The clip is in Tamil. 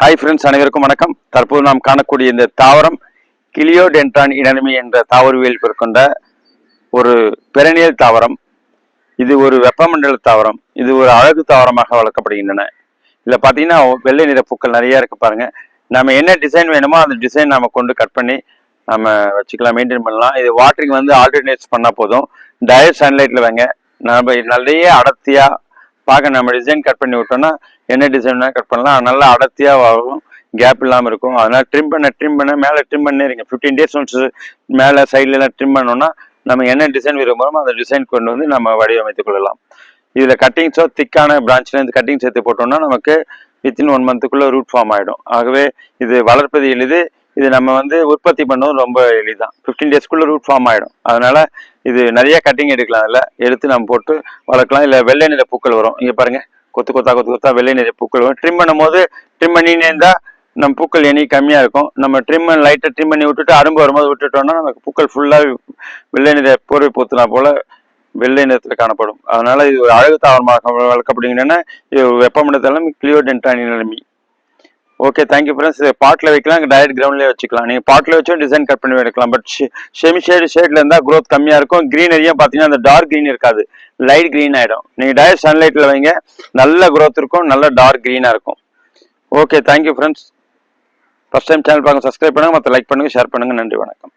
ஹாய் ஃப்ரெண்ட்ஸ், அனைவருக்கும் வணக்கம். தற்போது நாம் காணக்கூடிய இந்த தாவரம் கிளியோடென்ட்ரான் இனமி என்ற தாவரவியல் கொண்ட ஒரு பெரனியல் தாவரம். இது ஒரு வெப்பமண்டல தாவரம். இது ஒரு அழகு தாவரமாக வளர்க்கப்படுகின்றன. இதில் பார்த்தீங்கன்னா வெள்ளை நிற பூக்கள் நிறைய இருக்கு பாருங்க. நம்ம என்ன டிசைன் வேணுமோ அந்த டிசைன் நம்ம கொண்டு கட் பண்ணி நம்ம வச்சுக்கலாம், மெயின்டைன் பண்ணலாம். இது வாட்டரிங் வந்து ஆல்டர்னேட்ஸ் பண்ணால் போதும். டைரக்ட் சன்லைட்டில் வைங்க. நம்ம நிறைய அடர்த்தியா பார்க்க நம்ம டிசைன் கட் பண்ணி விட்டோம்னா என்ன டிசைன் கட் பண்ணலாம், நல்லா அடர்த்தியாக வரும், கேப் இல்லாமல் இருக்கும். அதனால் ட்ரிம் பண்ண மேலே ட்ரிம் பண்ணிடுங்க. 15 days ஒன்ஸ் மேலே சைட்லலாம் ட்ரிம் பண்ணோன்னா நம்ம என்ன டிசைன் விரும்புகிறோமோ அந்த டிசைன் கொண்டு வந்து நம்ம வடிவமைத்துக் கொள்ளலாம். இதில் கட்டிங்ஸோ திக்கான பிரான்ச்லேருந்து கட்டிங் சேர்த்து போட்டோம்னா நமக்கு வித்தின் 1 month ரூட் ஃபார்ம் ஆகிடும். ஆகவே இது வளர்ப்பது எளிது. இது நம்ம வந்து உற்பத்தி பண்ணவும் ரொம்ப எளிதான். 15 days ரூட் ஃபார்ம் ஆகிடும். அதனால இது நிறைய கட்டிங் எடுக்கலாம். அதில் எடுத்து நம்ம போட்டு வளர்க்கலாம். இல்லை வெள்ளை நிற பூக்கள் வரும். இங்கே பாருங்க, கொத்து கொத்தா வெள்ளை நிற பூக்கள் வரும். ட்ரிம் பண்ணும் போது ட்ரிம் பண்ணினே இருந்தால் நம்ம பூக்கள் எண்ணி கம்மியாக இருக்கும். நம்ம லைட்டாக ட்ரிம் பண்ணி விட்டுட்டு அரும்பு வரும்போது விட்டுட்டோம்னா நமக்கு பூக்கள் ஃபுல்லாக வெள்ளை நிற போர்வை பூத்தினா போல வெள்ளை நிறத்தில் காணப்படும். அதனால இது ஒரு அழகு தாவரமாக வளர்க்கப்படுகின்றன. இது வெப்பமண்டலம் கிளியோடென்ட்ரான் இனமி. Okay, thank you friends. பாட்டில் வைக்கலாம், டைரக்ட் கிரவுண்ட்லேயே வச்சுக்கலாம். நீங்கள் பாட்டில் வச்சும் டிசைன் கட் பண்ணி வைக்கலாம். பட் செமி ஷேடில் இருந்தால் க்ரோத் கம்மியாக இருக்கும். க்ரீனரியும் பார்த்தீங்கன்னா அந்த டார்க் க்ரீன் இருக்காது, லைட் க்ரீன் ஆகிடும். நீங்கள் டைரக்ட் சன்லைட்டில் வைங்க, நல்ல க்ரோத் இருக்கும், நல்ல டார்க் க்ரீனாக இருக்கும். Okay, thank you friends. First time channel பார்க்க சப்ஸ்கிரைப் பண்ணுங்கள், மற்ற லைக் பண்ணுங்கள், ஷேர் பண்ணுங்கள். நன்றி, வணக்கம்.